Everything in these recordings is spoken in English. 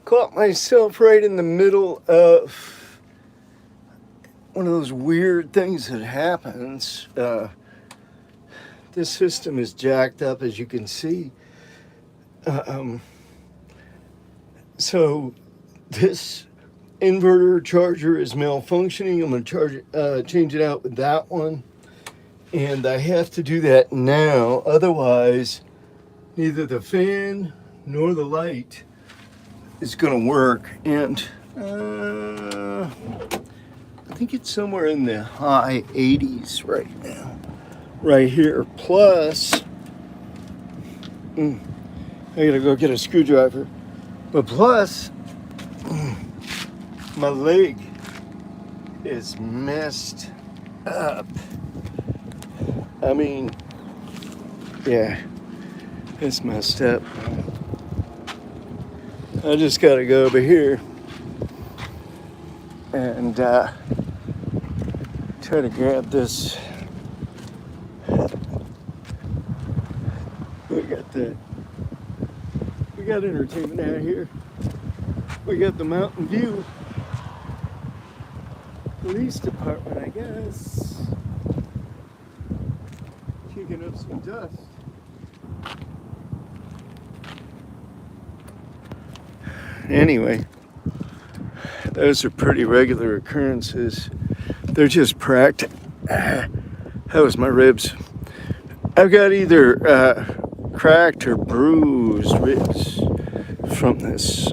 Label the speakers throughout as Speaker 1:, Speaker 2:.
Speaker 1: Caught myself right in the middle of one of those weird things that happens. This system is jacked up, as you can see. So this inverter charger is malfunctioning. I'm going to change it out with that one. And I have to do that now. Otherwise, neither the fan nor the light is going to work. And I think it's somewhere in the high 80s right now. Right here. Plus, I gotta go get a screwdriver. But plus, my leg is messed up. I mean, yeah, it's messed up. I just gotta go over here and try to grab this. We got entertainment out here. We got the Mountain View Police Department, I guess, kicking up some dust. Anyway, those are pretty regular occurrences. They're just practice. That was my ribs. I've got either cracked or bruised ribs from this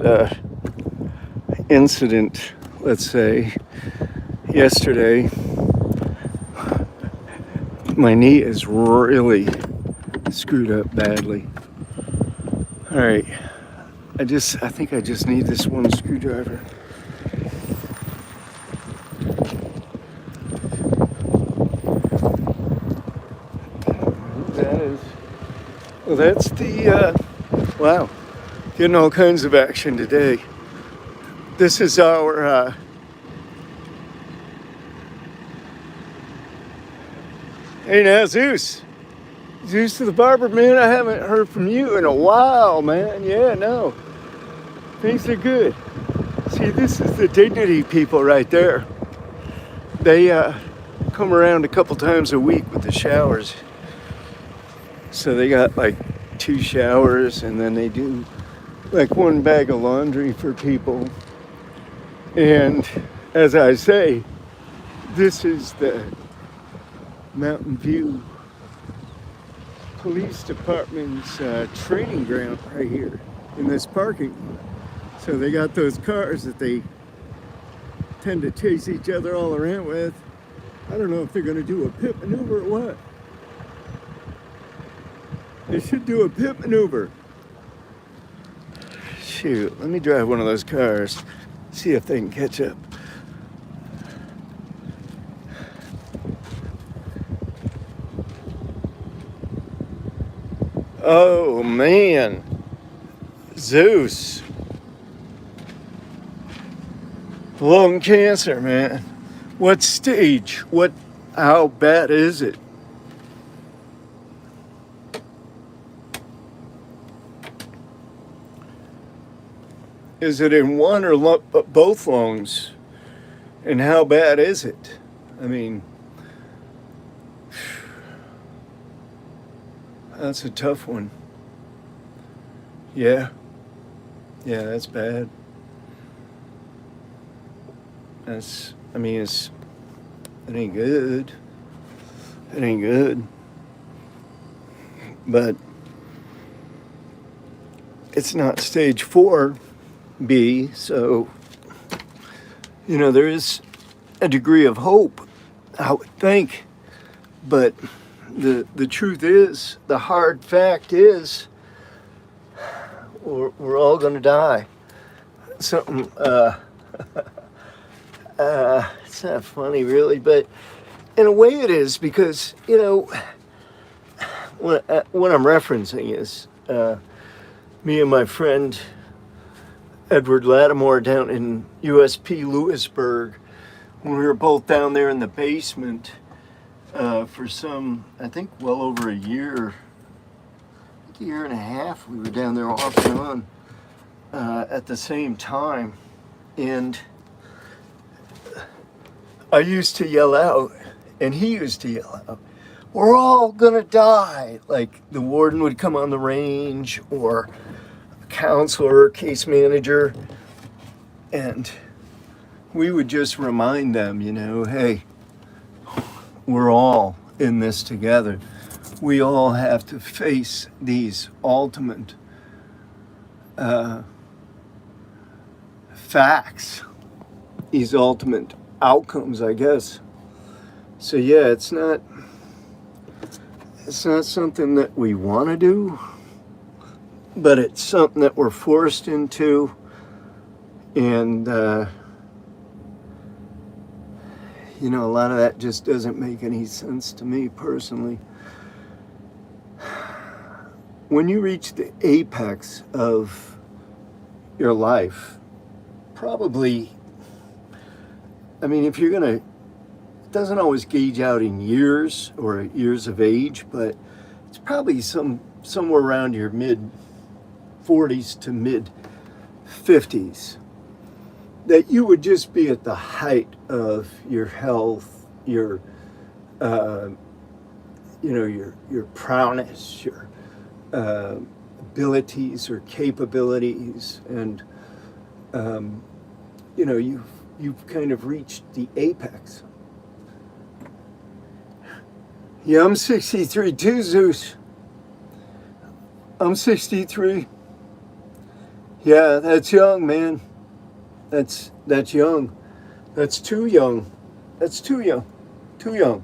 Speaker 1: incident, let's say, yesterday. My knee is really screwed up badly. All right, I think I just need this one screwdriver. Well, that's the, wow, getting all kinds of action today. This is our, hey now, Zeus to the barber, man, I haven't heard from you in a while, man. Yeah, no, things are good. See, this is the Dignity people right there. They come around a couple times a week with the showers. So they got like 2 showers, and then they do like 1 bag of laundry for people. And as I say, this is the Mountain View Police Department's training ground right here in this parking lot. So they got those cars that they tend to chase each other all around with. I don't know if they're going to do a pit maneuver or what. They should do a pit maneuver. Shoot, let me drive one of those cars, see if they can catch up. Oh man, Zeus. Lung cancer, man. What stage? How bad is it? Is it in one or both lungs? And how bad is it? I mean, that's a tough one. Yeah, that's bad. It ain't good. It ain't good. But it's not stage 4B, so, there is a degree of hope, I would think. But the truth is, the hard fact is, we're all going to die. Something, it's not funny really, but in a way it is, because, what I'm referencing is me and my friend Edward Lattimore down in USP Lewisburg, when we were both down there in the basement for some, I think, well over a year, a year and a half. We were down there off and at the same time. And I used to yell out, and he used to yell out, "We're all gonna die." Like the warden would come on the range, or a counselor, case manager, and we would just remind them, hey, we're all in this together. We all have to face these ultimate facts, these ultimate outcomes, I guess. So yeah, it's not something that we want to do, but it's something that we're forced into. And a lot of that just doesn't make any sense to me personally. When you reach the apex of your life, probably, if you're gonna, it doesn't always gauge out in years or years of age, but it's probably somewhere around your mid 40s to mid 50s that you would just be at the height of your health, your your prowess, your abilities or capabilities, and you've kind of reached the apex. Yeah, I'm 63 too, Zeus. I'm 63. Yeah, that's young, man. That's young. That's too young. That's too young. Too young.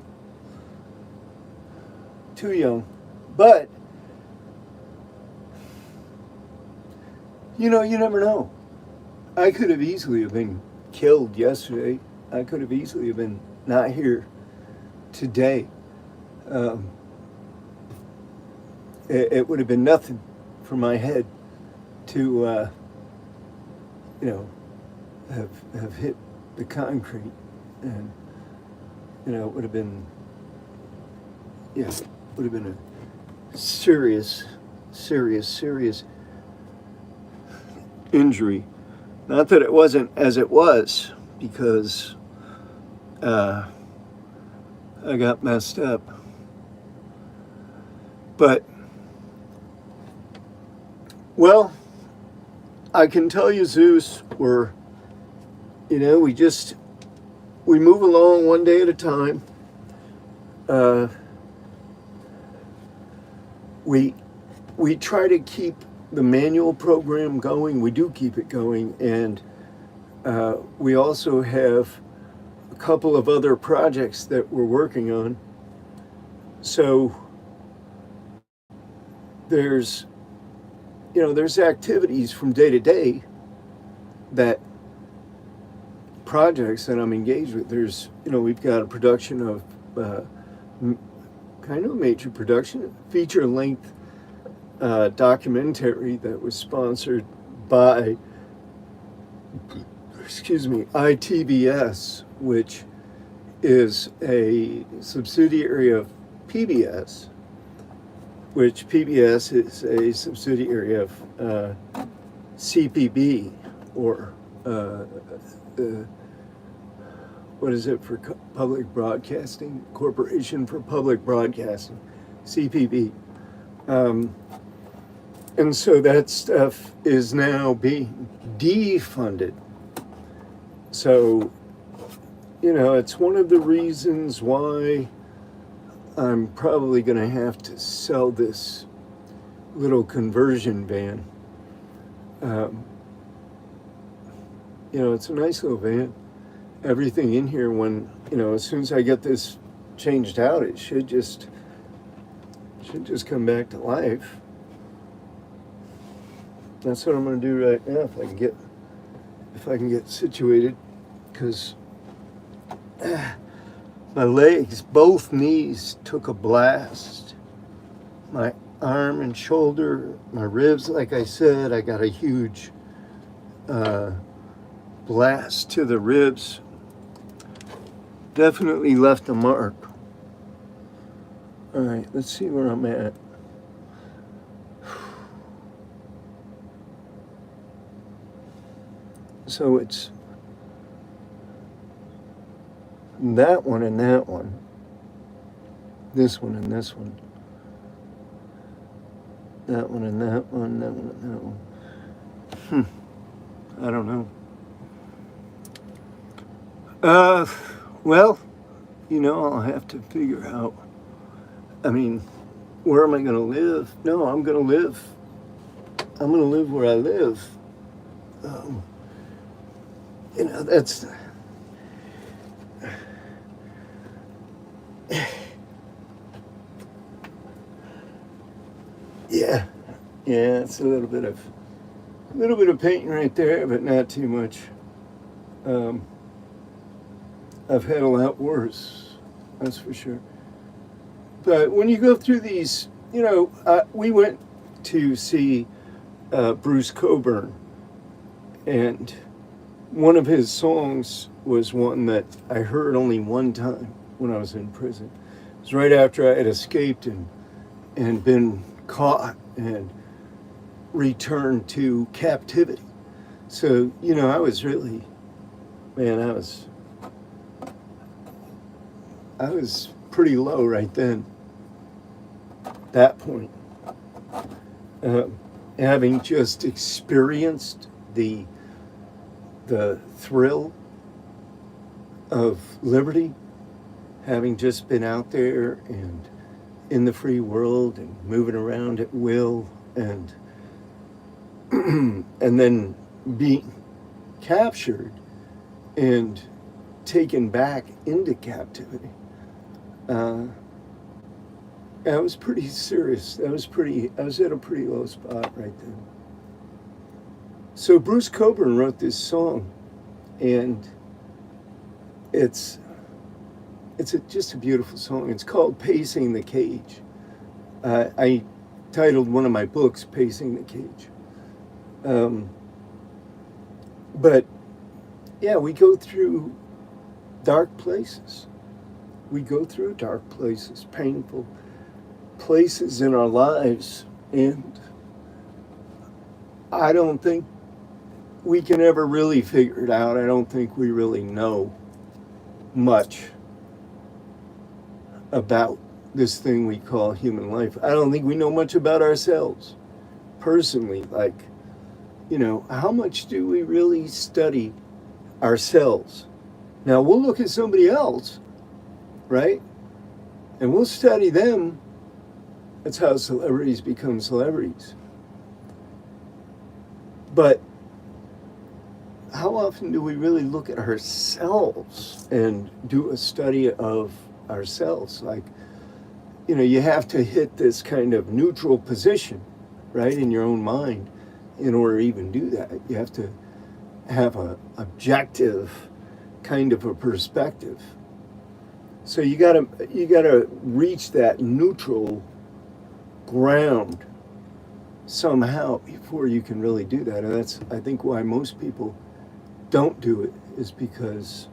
Speaker 1: Too young. But you never know. I could have easily have been killed yesterday. I could have easily have been not here today. It would have been nothing for my head to, have hit the concrete, and it would have been, a serious injury. Not that it wasn't as it was, because I got messed up. But, well, I can tell you, Zeus, we move along one day at a time. We try to keep the manual program going. We do keep it going, and we also have a couple of other projects that we're working on. So there's activities from day to day, that projects that I'm engaged with. There's, we've got a production of kind of a major production, feature-length documentary that was sponsored by, ITBS, which is a subsidiary of PBS, which PBS is a subsidiary of CPB, or what is it for public broadcasting? Corporation for Public Broadcasting, CPB. And so that stuff is now being defunded. So, it's one of the reasons why I'm probably going to have to sell this little conversion van. It's a nice little van. Everything in here, as soon as I get this changed out, it should just come back to life. That's what I'm going to do right now, if I can get situated, because my legs, both knees, took a blast. My arm and shoulder, my ribs, like I said, I got a huge blast to the ribs. Definitely left a mark. All right, let's see where I'm at. So it's that one and that one, this one and this one, that one and that one, that one and that one. I don't know. Well, I'll have to figure out. I mean, where am I going to live? No, I'm going to live. I'm going to live where I live. That's. Yeah, it's a little bit of painting right there, but not too much. I've had a lot worse, that's for sure. But when you go through these, we went to see Bruce Cockburn, and one of his songs was one that I heard only one time when I was in prison. It was right after I had escaped and been caught and returned to captivity. So, I was really, man, I was pretty low right then, that point. Having just experienced the thrill of liberty, having just been out there and in the free world and moving around at will, and and then being captured and taken back into captivity. That was pretty serious. I was at a pretty low spot right then. So Bruce Cockburn wrote this song, and it's just a beautiful song. It's called Pacing the Cage. I titled one of my books Pacing the Cage. But yeah, we go through dark places. We go through dark places, painful places in our lives, and I don't think we can ever really figure it out. I don't think we really know much about this thing we call human life. I don't think we know much about ourselves personally. Like, how much do we really study ourselves? Now, we'll look at somebody else, right? And we'll study them. That's how celebrities become celebrities. But how often do we really look at ourselves and do a study of ourselves? Like, you have to hit this kind of neutral position, right, in your own mind in order to even do that. You have to have a objective kind of a perspective. So you gotta reach that neutral ground somehow before you can really do that. And that's, I think, why most people don't do it, is because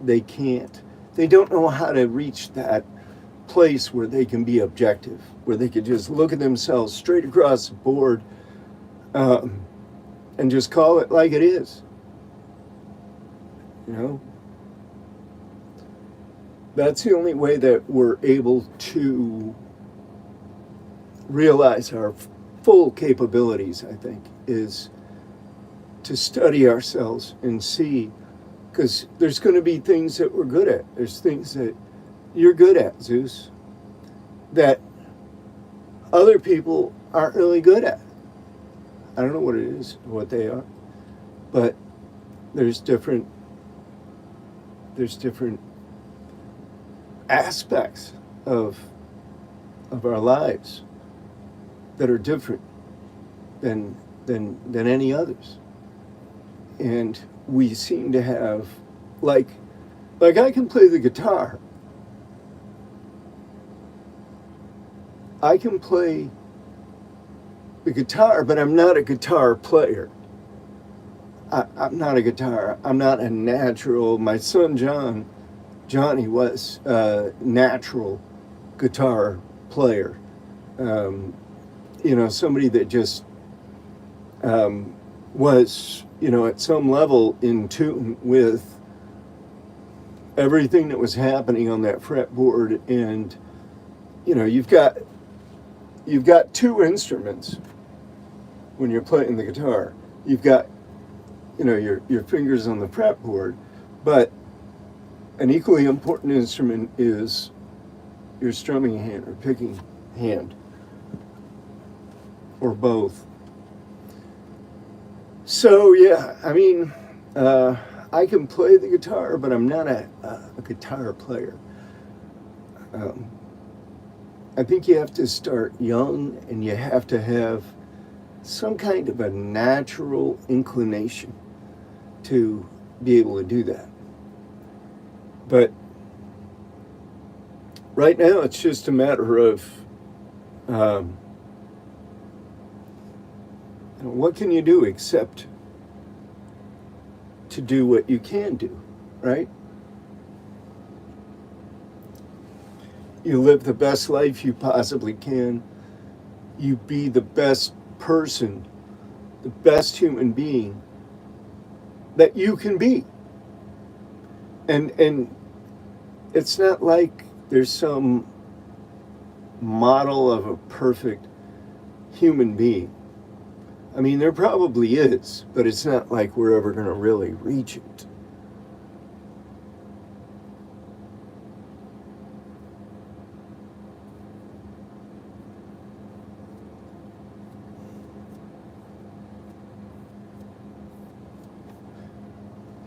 Speaker 1: they don't know how to reach that place where they can be objective, where they could just look at themselves straight across the board, and just call it like it is. That's the only way that we're able to realize our full capabilities, I think, is to study ourselves and see, because there's going to be things that we're good at. There's things that you're good at, Zeus, that other people aren't really good at. I don't know what it is, what they are, but there's different aspects of our lives that are different than any others. And we seem to have, like I can play the guitar. I can play the guitar, but I'm not a guitar player. I'm not a natural. My son Johnny was a natural guitar player. Somebody that just was at some level in tune with everything that was happening on that fretboard. And you've got two instruments when you're playing the guitar. You've got your fingers on the fretboard, but an equally important instrument is your strumming hand or picking hand, or both. So yeah, I mean, I can play the guitar, but I'm not a guitar player. I think you have to start young, and you have to have some kind of a natural inclination to be able to do that. But right now, it's just a matter of what can you do except to do what you can do, right? You live the best life you possibly can. You be the best person, the best human being that you can be. And it's not like there's some model of a perfect human being. I mean, there probably is, but it's not like we're ever going to really reach it.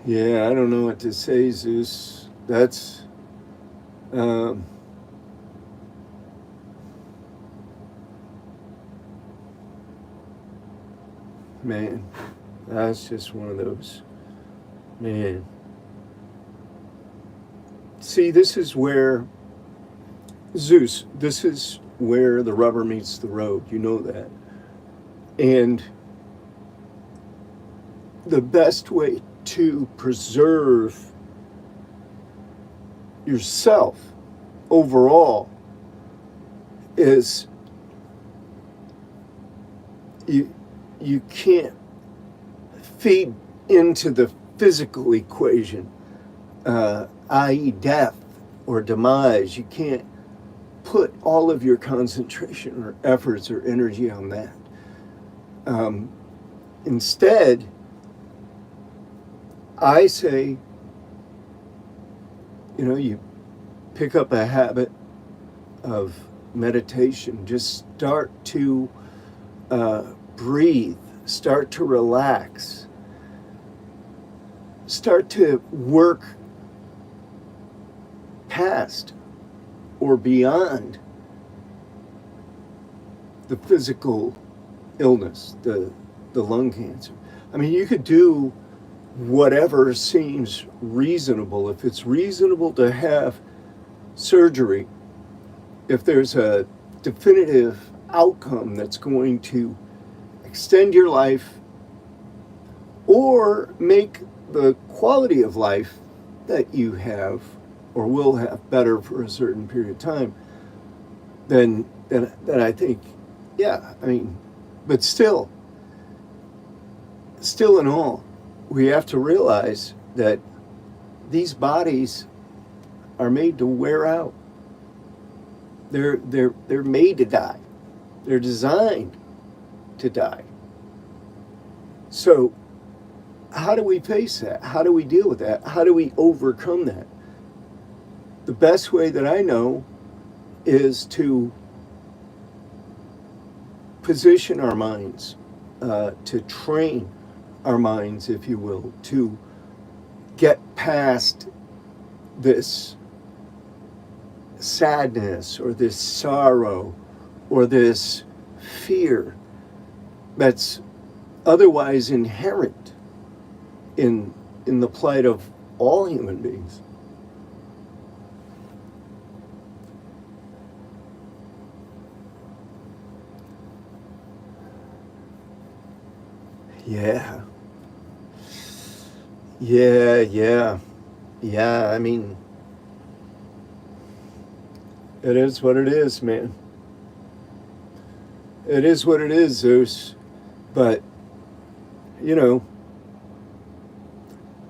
Speaker 1: Yeah, I don't know what to say, Zeus. That's, man, that's just one of those, man. See, this is where, Zeus, this is where the rubber meets the road. You know that. And the best way to preserve yourself overall is you can't feed into the physical equation, i.e. death or demise. You can't put all of your concentration or efforts or energy on that. Instead, I say, you pick up a habit of meditation. Just start to breathe, start to relax, start to work past or beyond the physical illness, the lung cancer. I mean, you could do whatever seems reasonable. If it's reasonable to have surgery, if there's a definitive outcome that's going to extend your life or make the quality of life that you have or will have better for a certain period of time, then I think, yeah, I mean, but still in all, we have to realize that these bodies are made to wear out. They're made to die. They're designed to die. So how do we face that? How do we deal with that? How do we overcome that? The best way that I know is to position our minds, to train our minds, if you will, to get past this sadness or this sorrow or this fear that's otherwise inherent in the plight of all human beings. Yeah. I mean, it is what it is, man. It is what it is, Zeus. But,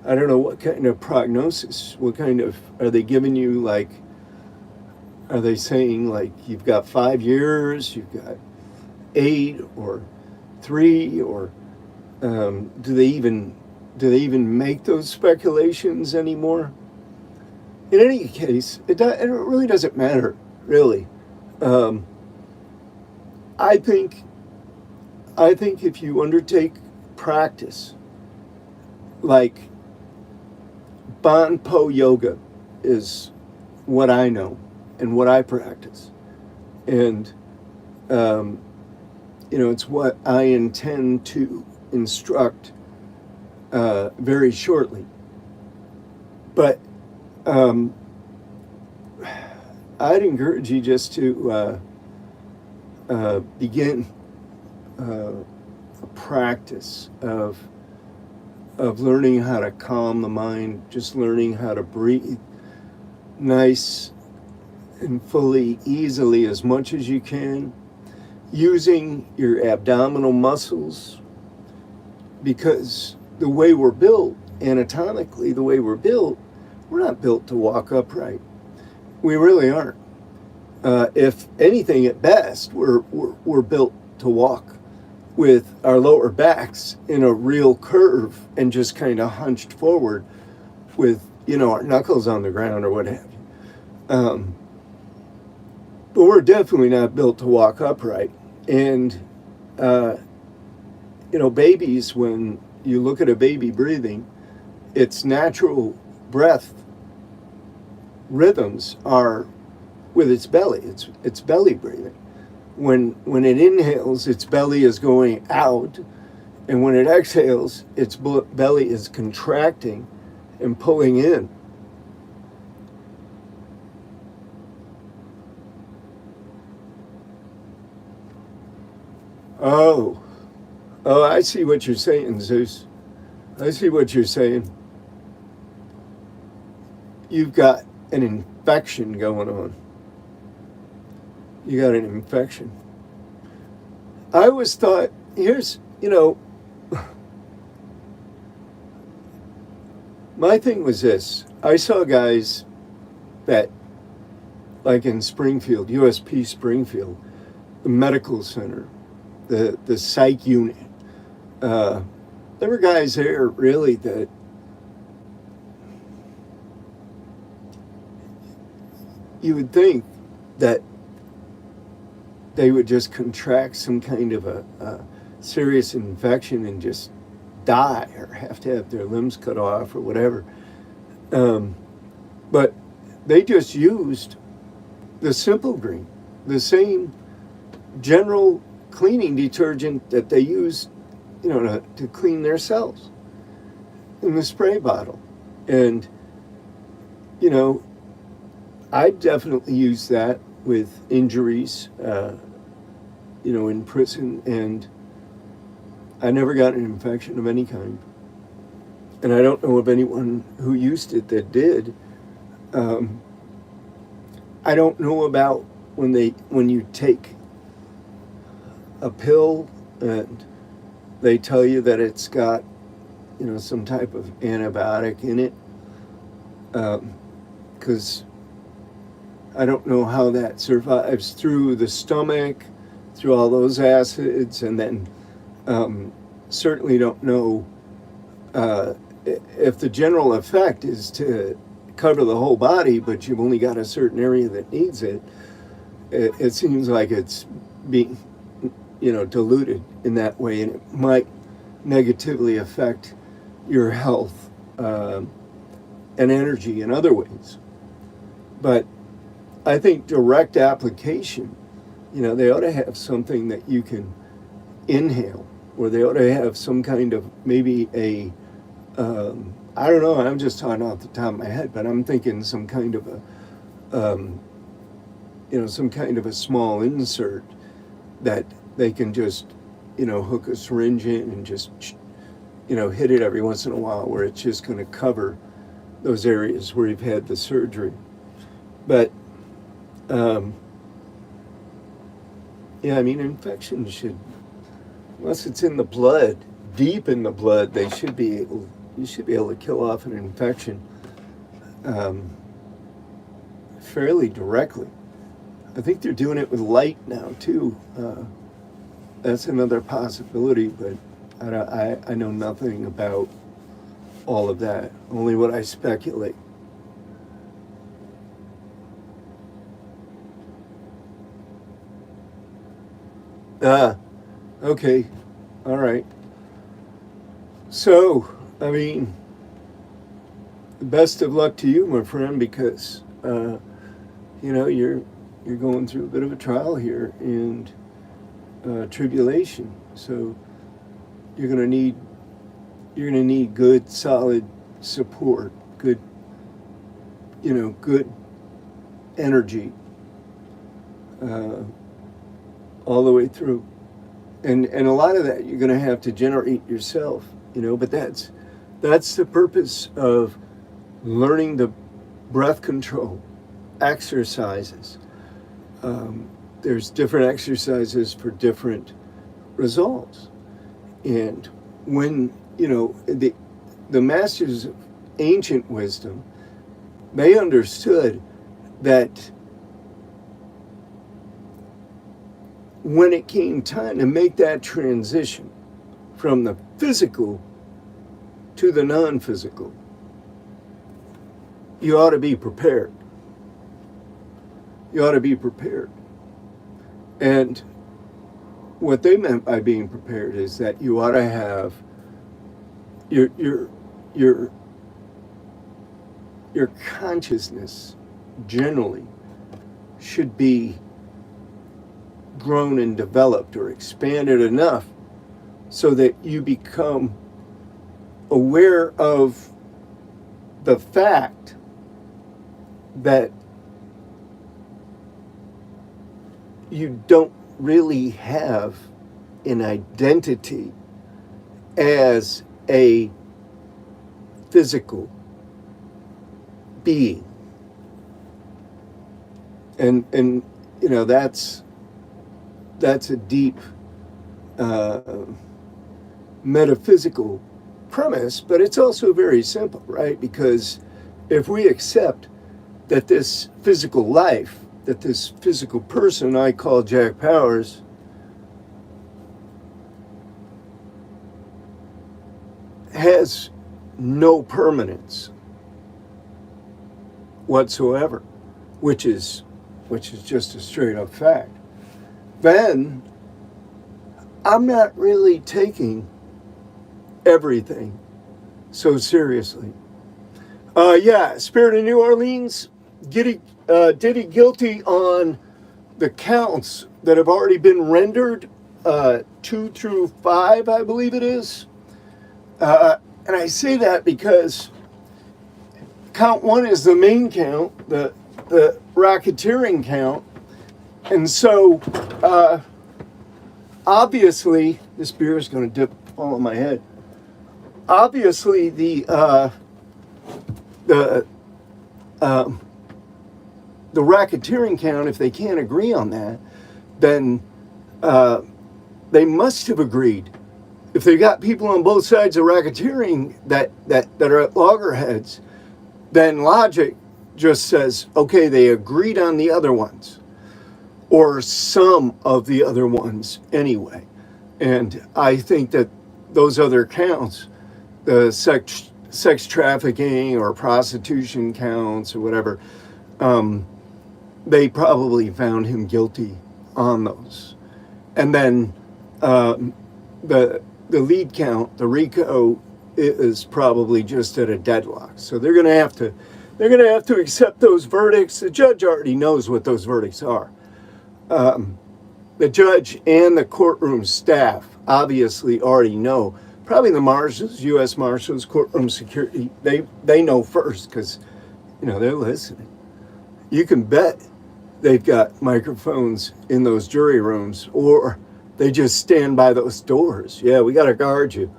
Speaker 1: I don't know what kind of prognosis, what kind of, are they giving you, like, are they saying like you've got 5 years, you've got 8 or 3, or do they even make those speculations anymore? In any case, it really doesn't matter, really. Um, I think if you undertake practice like Banpo yoga is what I know and what I practice, and it's what I intend to instruct very shortly. But I'd encourage you just to begin a practice of learning how to calm the mind, just learning how to breathe nice and fully, easily, as much as you can, using your abdominal muscles, because the way we're built, anatomically, the way we're built, we're not built to walk upright. We really aren't. If anything, at best, we're built to walk with our lower backs in a real curve and just kind of hunched forward with, our knuckles on the ground or what have you. But we're definitely not built to walk upright. And, babies, when you look at a baby breathing, its natural breath rhythms are with its belly. It's belly breathing. When it inhales, its belly is going out, and when it exhales, its belly is contracting and pulling in. Oh, I see what you're saying, Zeus. I see what you're saying. You've got an infection going on. You got an infection. I always thought, my thing was this. I saw guys that, like in Springfield, USP Springfield, the medical center, the psych unit, there were guys there really that you would think that they would just contract some kind of a serious infection and just die or have to have their limbs cut off or whatever. But they just used the Simple Green, the same general cleaning detergent that they use, to clean their cells in the spray bottle. And, I definitely use that with injuries, in prison, and I never got an infection of any kind. And I don't know of anyone who used it that did. I don't know about when you take a pill and they tell you that it's got, some type of antibiotic in it, because I don't know how that survives through the stomach, through all those acids, and then certainly don't know if the general effect is to cover the whole body, but you've only got a certain area that needs it. It seems like it's being, diluted in that way, and it might negatively affect your health and energy in other ways. But I think direct application, they ought to have something that you can inhale, or they ought to have some kind of maybe I don't know, I'm just talking off the top of my head, but I'm thinking some kind of some kind of a small insert that they can just, hook a syringe in and just, hit it every once in a while, where it's just going to cover those areas where you've had the surgery. But, infections should, unless it's in the blood, deep in the blood, they should be able you should be able to kill off an infection fairly directly. I think they're doing it with light now too. That's another possibility, but I know nothing about all of that. Only what I speculate. Okay, all right. So, I mean, best of luck to you, my friend, because you're going through a bit of a trial here and tribulation. So you're gonna need good, solid support, good good energy all the way through. And a lot of that you're going to have to generate yourself, but that's the purpose of learning the breath control exercises. There's different exercises for different results. And when, the masters of ancient wisdom, they understood that when it came time to make that transition from the physical to the non-physical, you ought to be prepared. You ought to be prepared. And what they meant by being prepared is that you ought to have your consciousness generally should be grown and developed or expanded enough so that you become aware of the fact that you don't really have an identity as a physical being. And that's a deep metaphysical premise, but it's also very simple, right? Because if we accept that this physical life, that this physical person I call Jack Powers has no permanence whatsoever, which is just a straight up fact, then I'm not really taking everything so seriously. Spirit of New Orleans, did he guilty on the counts that have already been rendered, 2 through 5, I believe it is. And I say that because count 1 is the main count, the racketeering count. And so, obviously, this beer is going to fall on my head. Obviously, the racketeering count, if they can't agree on that, then they must have agreed. If they got people on both sides of racketeering that are at loggerheads, then logic just says, okay, they agreed on the other ones, or some of the other ones anyway. And I think that those other counts, the sex trafficking or prostitution counts or whatever, they probably found him guilty on those. And then the lead count, the RICO, is probably just at a deadlock. So they're going to have to accept those verdicts. The judge already knows what those verdicts are. The judge and the courtroom staff obviously already know. Probably the marshals, U.S. Marshals, courtroom security, they know first because, they're listening. You can bet they've got microphones in those jury rooms, or they just stand by those doors. Yeah, we got to guard you.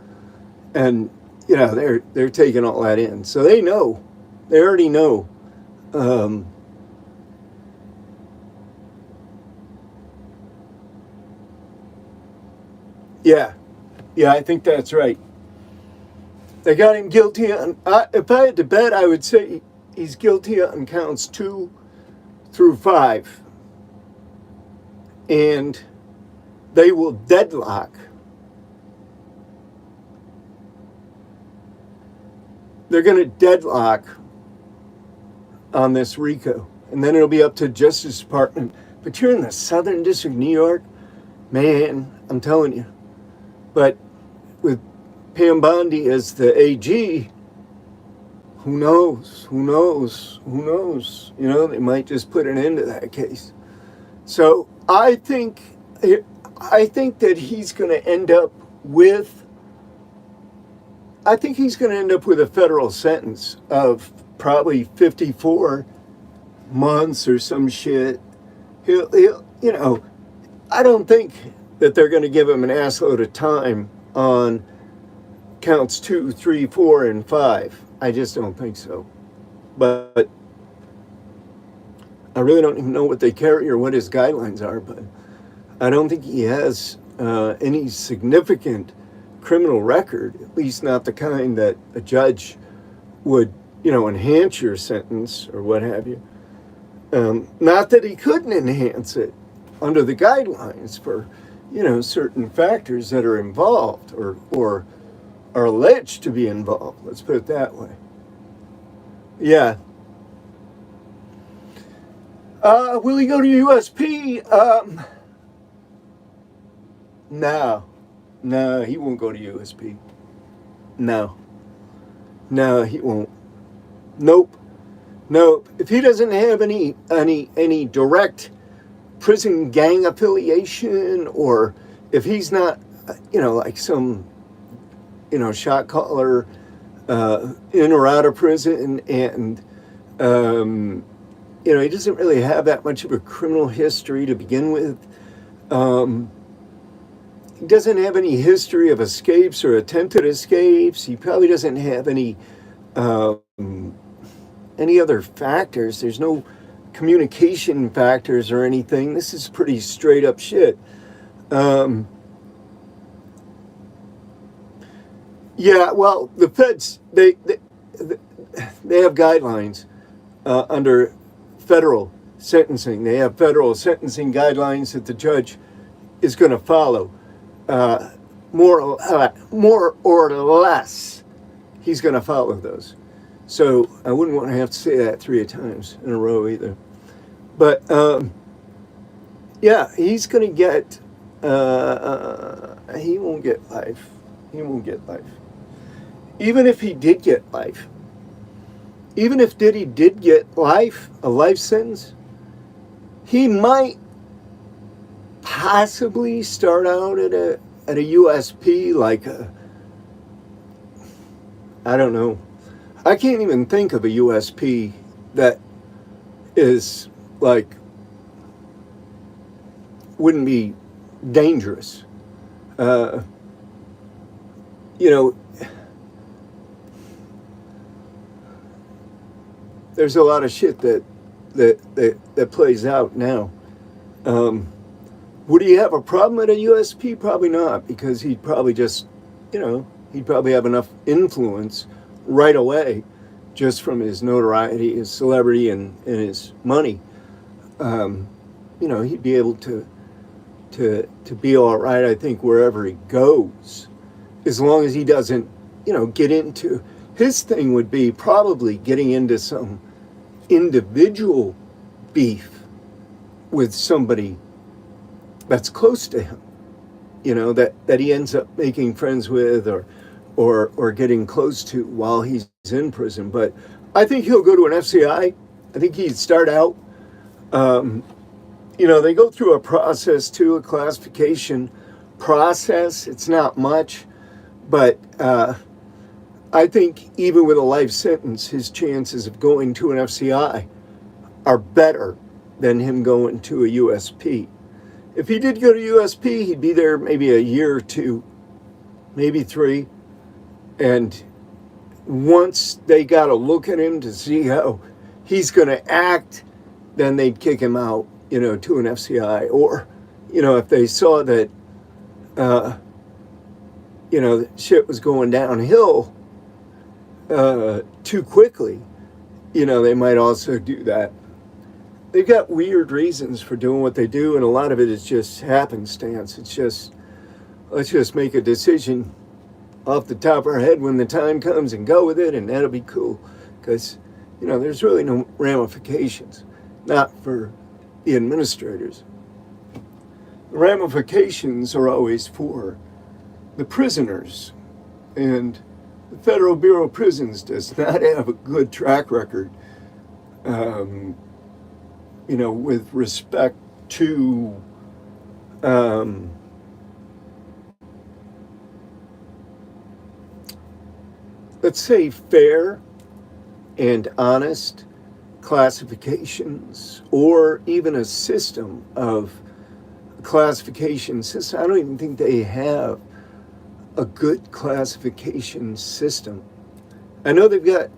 Speaker 1: And, they're taking all that in. So they know. They already know. Yeah, I think that's right. They got him guilty on, if I had to bet, I would say he's guilty on counts 2 through 5. And they will deadlock. They're going to deadlock on this RICO. And then it'll be up to the Justice Department. But you're in the Southern District of New York, man, I'm telling you. But with Pam Bondi as the AG, who knows? Who knows? Who knows? You know, they might just put an end to that case. So I think that he's going to end up with. I think he's going to end up with a federal sentence of probably 54 months or some shit. He'll you know, I don't think that they're going to give him an assload of time on counts 2, 3, 4, and 5. I just don't think so. But I really don't even know what they carry or what his guidelines are, but I don't think he has any significant criminal record, at least not the kind that a judge would, you know, enhance your sentence or what have you. Not that he couldn't enhance it under the guidelines for, you know, certain factors that are involved or are alleged to be involved. Let's put it that way. Yeah. Will he go to USP? No, he won't go to USP. No, he won't. Nope. If he doesn't have any direct prison gang affiliation, or if he's not, you know, like some, you know, shot caller in or out of prison, and you know, he doesn't really have that much of a criminal history to begin with. He doesn't have any history of escapes or attempted escapes. He probably doesn't have any other factors. There's no communication factors or anything. This is pretty straight up shit. Yeah, well, the feds, they have guidelines under federal sentencing. They have federal sentencing guidelines that the judge is going to follow. More or less, he's going to follow those. So I wouldn't want to have to say that 3 times in a row either. But yeah, he's going to get. He won't get life. He won't get life. Even if he did get life. Even if Diddy did get life, a life sentence, he might possibly start out at a USP, like I don't know. I can't even think of a USP that is like, wouldn't be dangerous. You know, there's a lot of shit that plays out now. Would he have a problem at a USP? Probably not, because he'd probably just, you know, he'd probably have enough influence right away just from his notoriety, his celebrity, and his money. You know, he'd be able to be all right, I think, wherever he goes, as long as he doesn't, you know, get into, his thing would be probably getting into some individual beef with somebody that's close to him, you know, that he ends up making friends with or getting close to while he's in prison. But I think he'll go to an FCI. I think he'd start out, you know, they go through a process too, a classification process. It's not much, but I think even with a life sentence, his chances of going to an FCI are better than him going to a USP. If he did go to USP, he'd be there maybe a year or 2, maybe 3. And once they got a look at him to see how he's going to act, then they'd kick him out, you know, to an FCI. Or, you know, if they saw that, you know, shit was going downhill, too quickly, they might also do that. They've got weird reasons for doing what they do, and a lot of it is just happenstance. It's just, let's just make a decision off the top of our head when the time comes and go with it, and that'll be cool. Because, there's really no ramifications, not for the administrators. The ramifications are always for the prisoners, and the Federal Bureau of Prisons does not have a good track record, with respect to let's say fair and honest classifications, or even a system of classification system. I don't even think they have a good classification system. I know they've got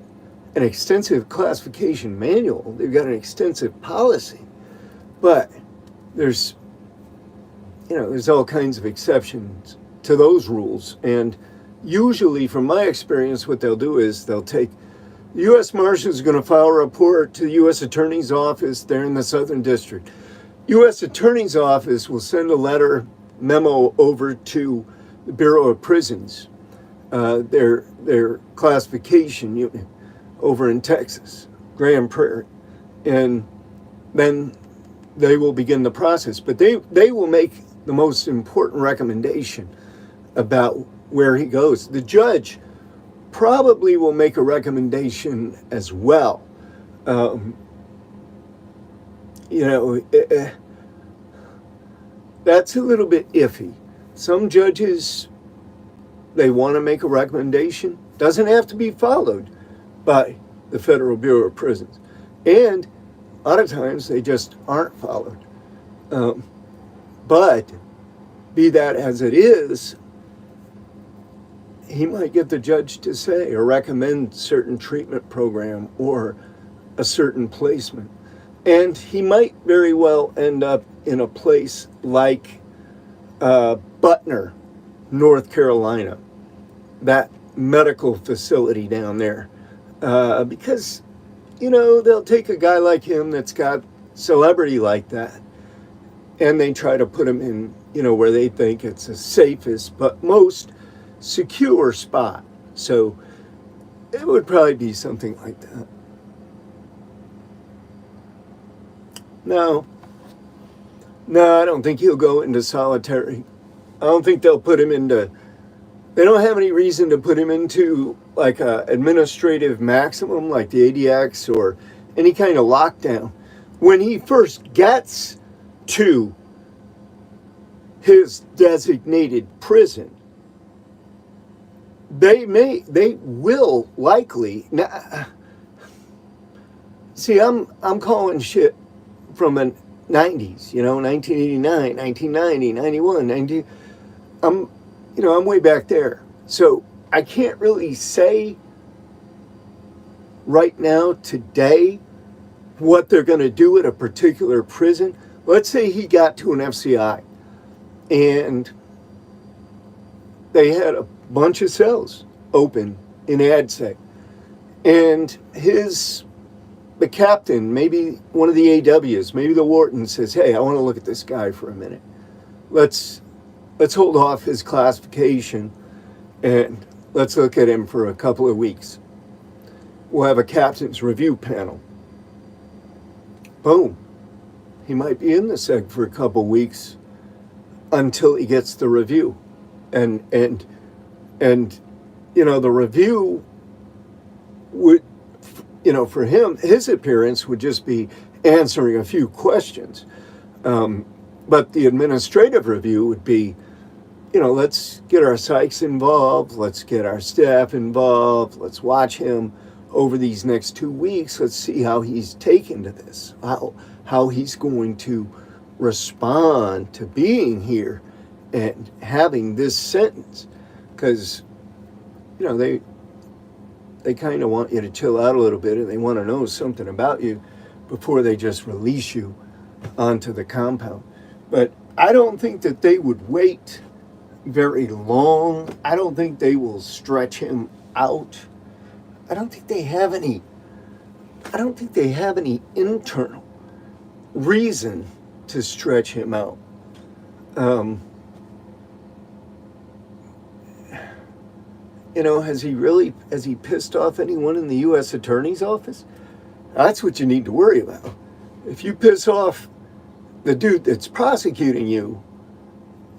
Speaker 1: an extensive classification manual, they've got an extensive policy, but there's all kinds of exceptions to those rules. And usually, from my experience, what they'll do is they'll take, the U.S. Marshal is going to file a report to the U.S. Attorney's Office there in the Southern District. U.S. Attorney's Office will send a memo over to the Bureau of Prisons, their classification unit over in Texas, Grand Prairie, and then they will begin the process. But they will make the most important recommendation about where he goes. The judge probably will make a recommendation as well. That's a little bit iffy. Some judges, they want to make a recommendation. Doesn't have to be followed by the Federal Bureau of Prisons. And a lot of times they just aren't followed. But be that as it is, he might get the judge to say or recommend certain treatment program or a certain placement. And he might very well end up in a place like Butner, North Carolina, that medical facility down there. Because, they'll take a guy like him that's got celebrity like that, and they try to put him in, where they think it's the safest but most secure spot. So it would probably be something like that. No, I don't think he'll go into solitary. I don't think they'll put him into, they don't have any reason to put him into like a administrative maximum like the ADX or any kind of lockdown. When he first gets to his designated prison, they will likely, see, I'm calling shit from the 90s, 1989, 1990, 91, 90. I'm way back there. So I can't really say right now, today, what they're going to do at a particular prison. Let's say he got to an FCI and they had a bunch of cells open in ADSEC, and the captain, maybe one of the AWs, maybe the warden says, hey, I want to look at this guy for a minute. Let's hold off his classification and let's look at him for a couple of weeks. We'll have a captain's review panel. Boom. He might be in the seg for a couple of weeks until he gets the review. And the review would, for him, his appearance would just be answering a few questions. But the administrative review would be, let's get our psychs involved, let's get our staff involved, let's watch him over these next 2 weeks, let's see how he's taken to this, how he's going to respond to being here and having this sentence. Because, they kind of want you to chill out a little bit, and they want to know something about you before they just release you onto the compound. But I don't think that they would wait very long. I don't think they will stretch him out. I don't think they have any internal reason to stretch him out. Has he pissed off anyone in the U.S. Attorney's Office? That's what you need to worry about. If you piss off the dude that's prosecuting you,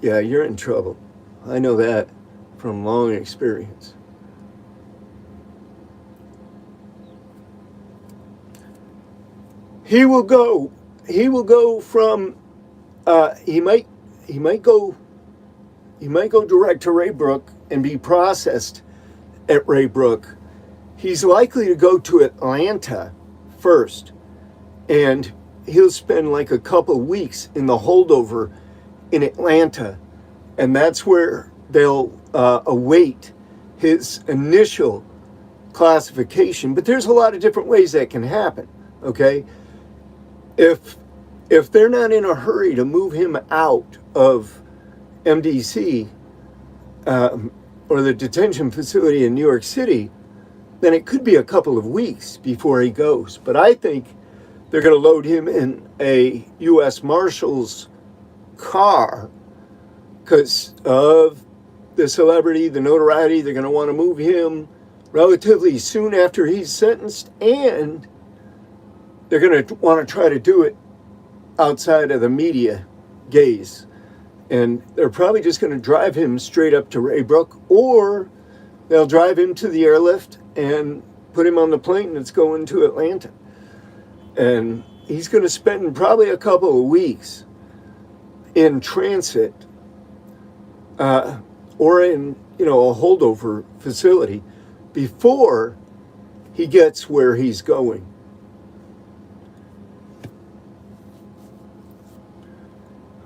Speaker 1: yeah, you're in trouble. I know that from long experience. He will go from, he might go direct to Raybrook and be processed at Raybrook. He's likely to go to Atlanta first, and he'll spend like a couple weeks in the holdover in Atlanta, and that's where they'll await his initial classification. But there's a lot of different ways that can happen, okay? If they're not in a hurry to move him out of MDC or the detention facility in New York City, then it could be a couple of weeks before he goes. But I think they're going to load him in a U.S. Marshal's car because of the celebrity, the notoriety. They're going to want to move him relatively soon after he's sentenced, and they're going to want to try to do it outside of the media gaze. And they're probably just going to drive him straight up to Raybrook, or they'll drive him to the airlift and put him on the plane that's going to Atlanta. And he's going to spend probably a couple of weeks in transit or in, a holdover facility before he gets where he's going.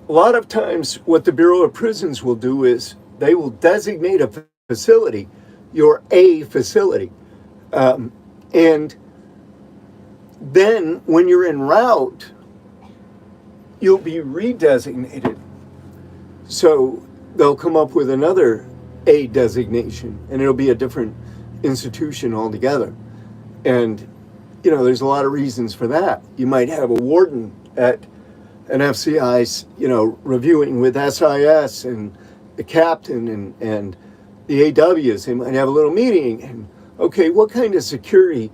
Speaker 1: A lot of times what the Bureau of Prisons will do is they will designate a facility, your A facility. And then when you're en route, you'll be redesignated. So they'll come up with another A designation, and it'll be a different institution altogether. And, there's a lot of reasons for that. You might have a warden at an FCI, reviewing with SIS and the captain and the AWs. They might have a little meeting and, okay, what kind of security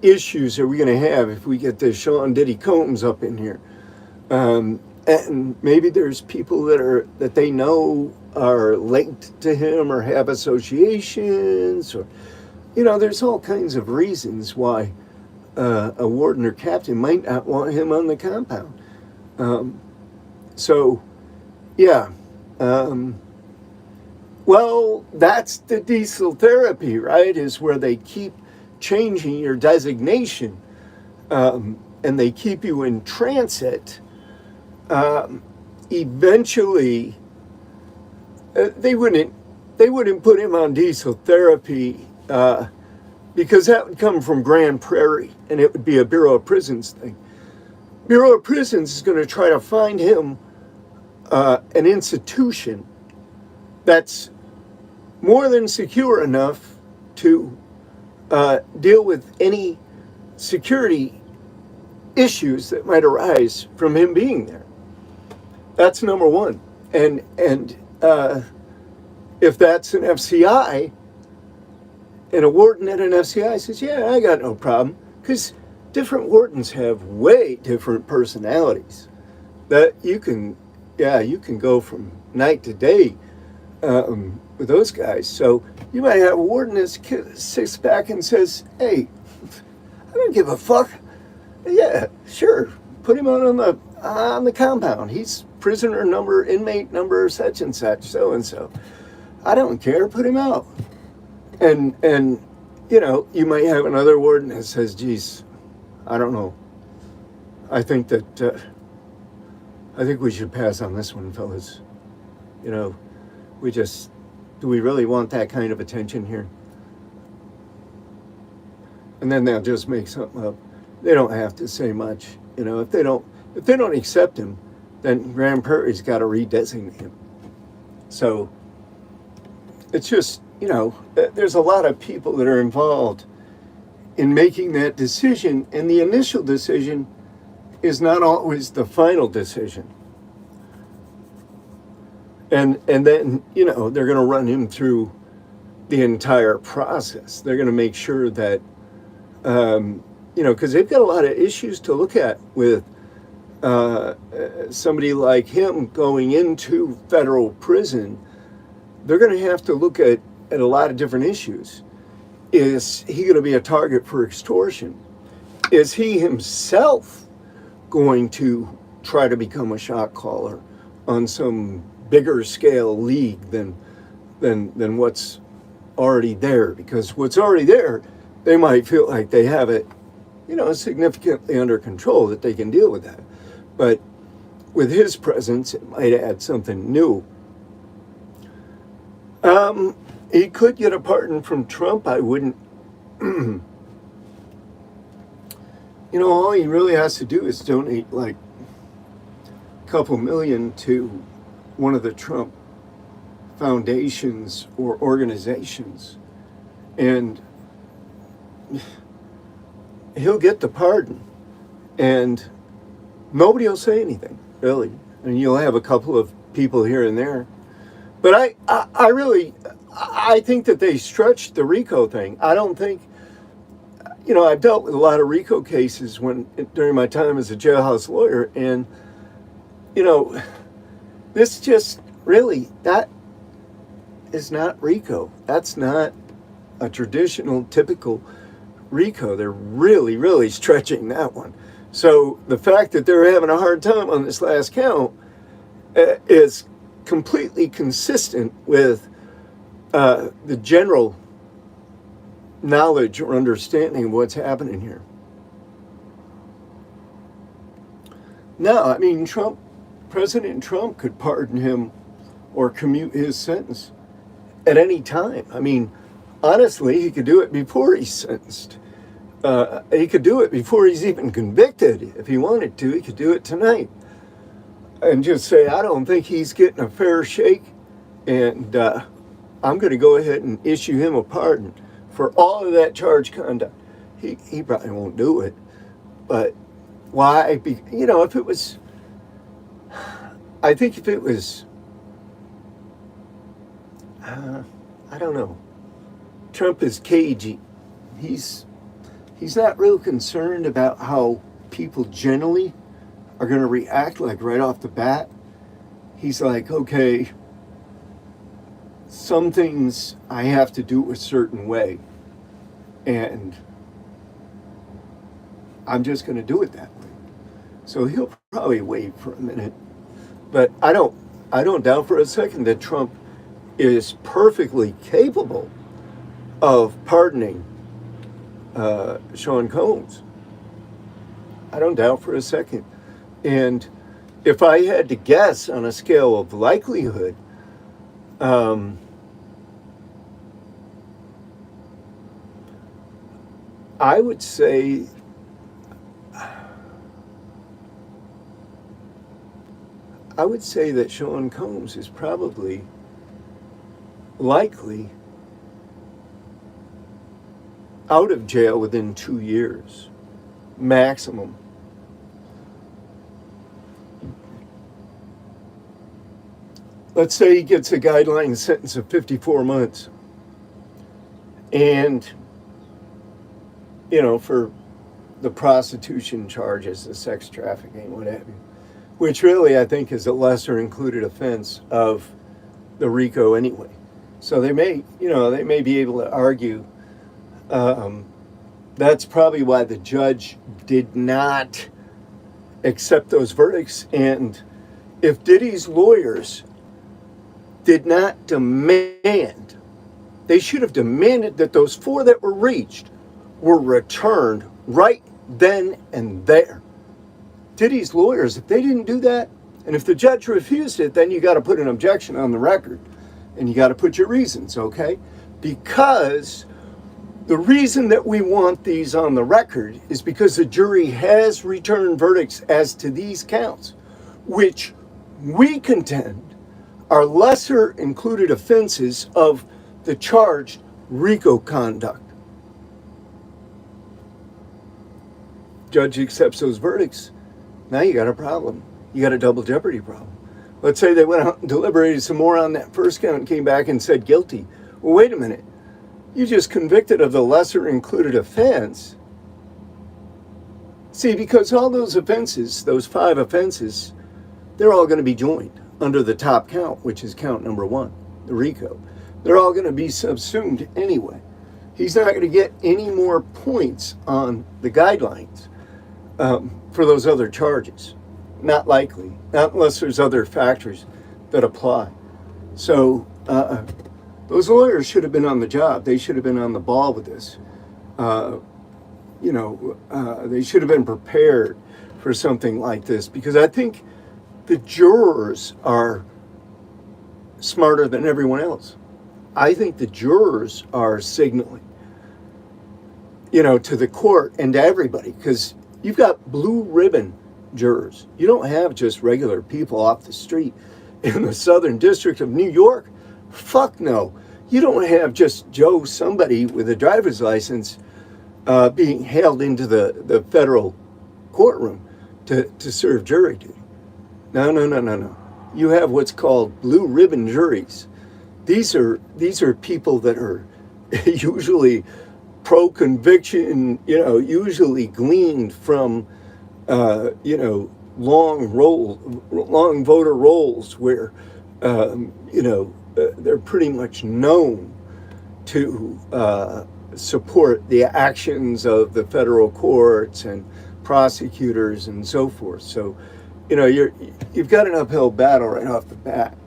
Speaker 1: issues are we going to have if we get this Sean Diddy Combs up in here? And maybe there's people that they know are linked to him or have associations, or, there's all kinds of reasons why a warden or captain might not want him on the compound. Well, that's the diesel therapy, right? Is where they keep changing your designation, and they keep you in transit. Eventually, they wouldn't put him on diesel therapy because that would come from Grand Prairie, and it would be a Bureau of Prisons thing. Bureau of Prisons is going to try to find him an institution that's more than secure enough to deal with any security issues that might arise from him being there. That's number one. And if that's an FCI, and a warden at an FCI says, yeah, I got no problem, because different wardens have way different personalities that you can go from night to day with those guys. So you might have a warden that sits back and says, hey, I don't give a fuck. Yeah, sure. Put him on the compound. He's prisoner number, inmate number, such and such, so and so. I don't care. Put him out. And you might have another warden that says, geez, I don't know. I think we should pass on this one, fellas. Do we really want that kind of attention here? And then they'll just make something up. They don't have to say much. If they don't accept him, then Grand Prairie's got to redesignate him. So it's just there's a lot of people that are involved in making that decision, and the initial decision is not always the final decision. And then, they're going to run him through the entire process. They're going to make sure that, because they've got a lot of issues to look at with somebody like him going into federal prison. They're going to have to look at a lot of different issues. Is he going to be a target for extortion? Is he himself going to try to become a shot caller on some bigger scale league than what's already there? Because what's already there, they might feel like they have it, significantly under control, that they can deal with that. But with his presence, it might add something new. He could get a pardon from Trump. I wouldn't. All he really has to do is donate like a couple million to one of the Trump foundations or organizations, and he'll get the pardon, and nobody will say anything, really. And you'll have a couple of people here and there. But I think that they stretched the RICO thing. I don't think, I've dealt with a lot of RICO cases during my time as a jailhouse lawyer, and, this just really, that is not RICO. That's not a traditional, typical RICO. They're really, really stretching that one. So the fact that they're having a hard time on this last count is completely consistent with the general knowledge or understanding of what's happening here. No, President Trump could pardon him or commute his sentence at any time. Honestly, he could do it before he's sentenced. He could do it before he's even convicted. If he wanted to, he could do it tonight. And just say, I don't think he's getting a fair shake, and I'm going to go ahead and issue him a pardon for all of that charged conduct. He probably won't do it, but why? If it was, I think if it was, I don't know. Trump is cagey. He's not real concerned about how people generally are going to react, like right off the bat. He's like, okay, some things I have to do a certain way, and I'm just going to do it that way. So he'll probably wait for a minute. But I don't doubt for a second that Trump is perfectly capable of pardoning Sean Combs. I don't doubt for a second. And if I had to guess on a scale of likelihood, I would say that Sean Combs is probably likely out of jail within 2 years, maximum. Let's say he gets a guideline sentence of 54 months. And, for the prostitution charges, the sex trafficking, what have you, which really I think is a lesser included offense of the RICO anyway. So they may be able to argue that's probably why the judge did not accept those verdicts. And if Diddy's lawyers did not demand, they should have demanded that those 4 that were reached were returned right then and there. Diddy's lawyers, if they didn't do that, and if the judge refused it, then you got to put an objection on the record, and you got to put your reasons, okay? Because the reason that we want these on the record is because the jury has returned verdicts as to these counts, which we contend are lesser included offenses of the charged RICO conduct. Judge accepts those verdicts. Now you got a problem. You got a double jeopardy problem. Let's say they went out and deliberated some more on that first count and came back and said guilty. Well, wait a minute. You just convicted of the lesser included offense. See, because all those offenses, those 5 offenses, they're all going to be joined under the top count, which is count number 1, the RICO. They're all going to be subsumed anyway. He's not going to get any more points on the guidelines for those other charges. Not likely, not unless there's other factors that apply. So those lawyers should have been on the job. They should have been on the ball with this. They should have been prepared for something like this, because I think the jurors are smarter than everyone else. I think the jurors are signaling, to the court and to everybody, because you've got blue ribbon jurors. You don't have just regular people off the street in the Southern District of New York. Fuck no. You don't have just Joe somebody with a driver's license being hailed into the federal courtroom to serve jury duty. No. You have what's called blue ribbon juries. These are people that are usually pro-conviction, usually gleaned from long voter rolls where they're pretty much known to support the actions of the federal courts and prosecutors and so forth. So, you've got an uphill battle right off the bat.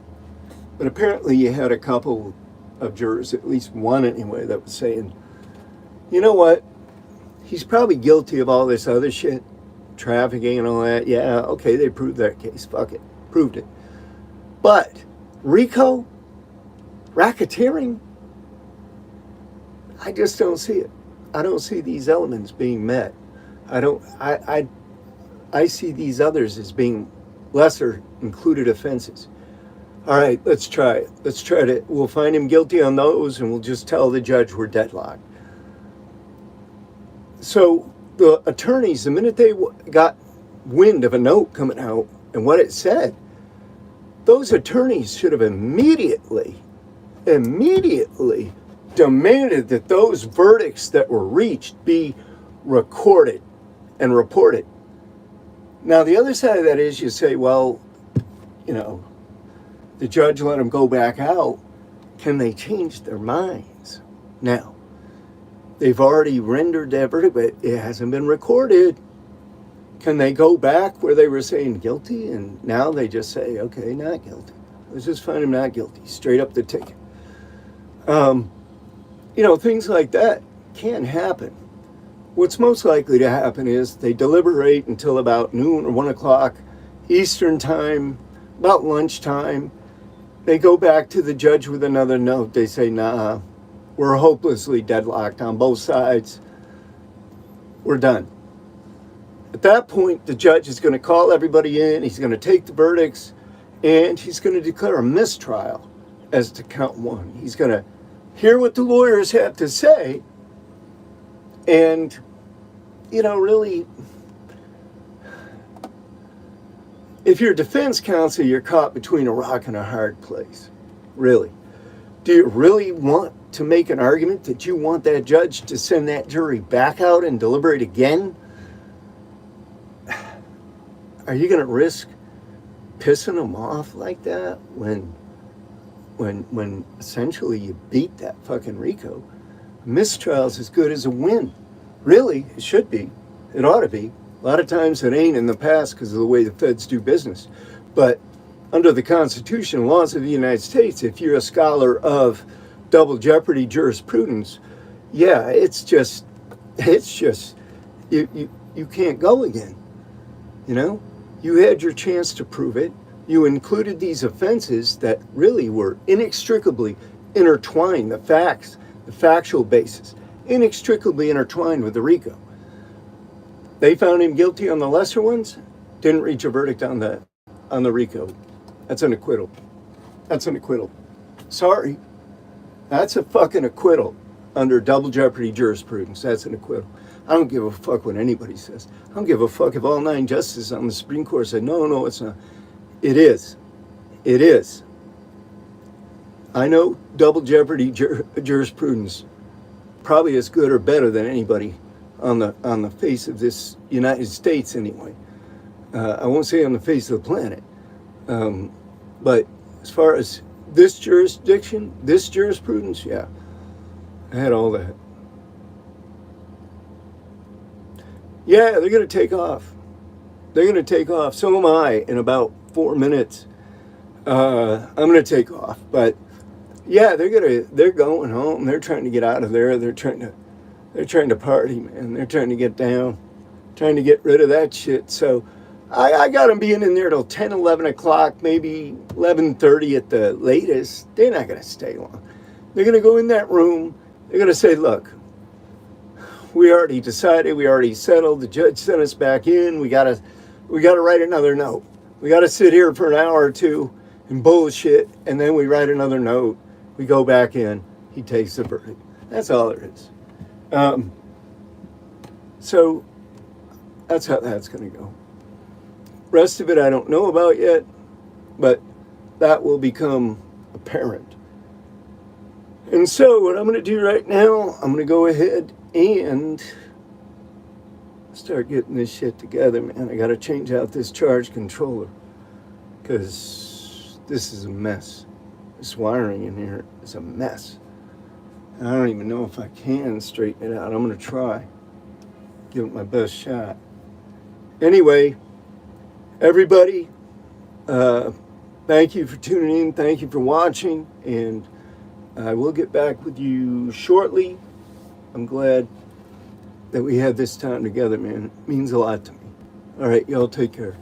Speaker 1: But apparently you had a couple of jurors, at least one anyway, that was saying, you know what? He's probably guilty of all this other shit, trafficking and all that. Yeah, okay, they proved that case. Fuck it. Proved it. But RICO, racketeering, I just don't see it. I don't see these elements being met. I see these others as being lesser included offenses. All right, let's try it. We'll find him guilty on those, and we'll just tell the judge we're deadlocked. So the attorneys, the minute they got wind of a note coming out and what it said, those attorneys should have immediately demanded that those verdicts that were reached be recorded and reported. Now, the other side of that is you say, well, the judge let them go back out. Can they change their minds? Now, they've already rendered that verdict, but it hasn't been recorded. Can they go back where they were saying guilty and now they just say, okay, not guilty? Let's just find him not guilty, straight up the ticket. Things like that can happen. What's most likely to happen is they deliberate until about noon or 1 o'clock Eastern time, about lunchtime. They go back to the judge with another note. They say, nah, we're hopelessly deadlocked on both sides. We're done. At that point, the judge is going to call everybody in. He's going to take the verdicts, and he's going to declare a mistrial as to count 1. He's going to hear what the lawyers have to say, and, really, if you're defense counsel, you're caught between a rock and a hard place. Really. Do you really want to make an argument that you want that judge to send that jury back out and deliberate again? Are you going to risk pissing them off like that when essentially you beat that fucking RICO? Mistrial's as good as a win. Really, it should be. It ought to be. A lot of times it ain't in the past because of the way the feds do business. But under the Constitution and laws of the United States, if you're a scholar of double jeopardy jurisprudence, yeah, it's just you can't go again. You had your chance to prove it. You included these offenses that really were inextricably intertwined, the facts, the factual basis, inextricably intertwined with the RICO. They found him guilty on the lesser ones, didn't reach a verdict on the RICO. That's an acquittal. Sorry. That's a fucking acquittal under double jeopardy jurisprudence. That's an acquittal. I don't give a fuck what anybody says. I don't give a fuck if all 9 justices on the Supreme Court say, no, it's not. It is. It is. I know double jeopardy jurisprudence probably as good or better than anybody on the face of this United States anyway. I won't say on the face of the planet. But as far as this jurisdiction, this jurisprudence, yeah, I had all that. Yeah, they're going to take off. They're going to take off. So am I in about 4 minutes. I'm going to take off. But yeah, they're going home. They're trying to get out of there. They're trying to party, man. They're trying to get down, trying to get rid of that shit. So I got them being in there till 10, 11 o'clock, maybe 11:30 at the latest. They're not going to stay long. They're going to go in that room. They're going to say, look, we already decided, we already settled, the judge sent us back in, we gotta write another note. We gotta sit here for an hour or two and bullshit, and then we write another note. We go back in, he takes the verdict. That's all there is. So that's how that's gonna go. Rest of it I don't know about yet, but that will become apparent. And so what I'm gonna do right now, I'm gonna go ahead and start getting this shit together, man. I gotta change out this charge controller because this is a mess. This wiring in here is a mess. And I don't even know if I can straighten it out. I'm gonna try. Give it my best shot. Anyway, everybody, thank you for tuning in. Thank you for watching. And I will get back with you shortly. I'm glad that we had this time together, man. It means a lot to me. All right, y'all take care.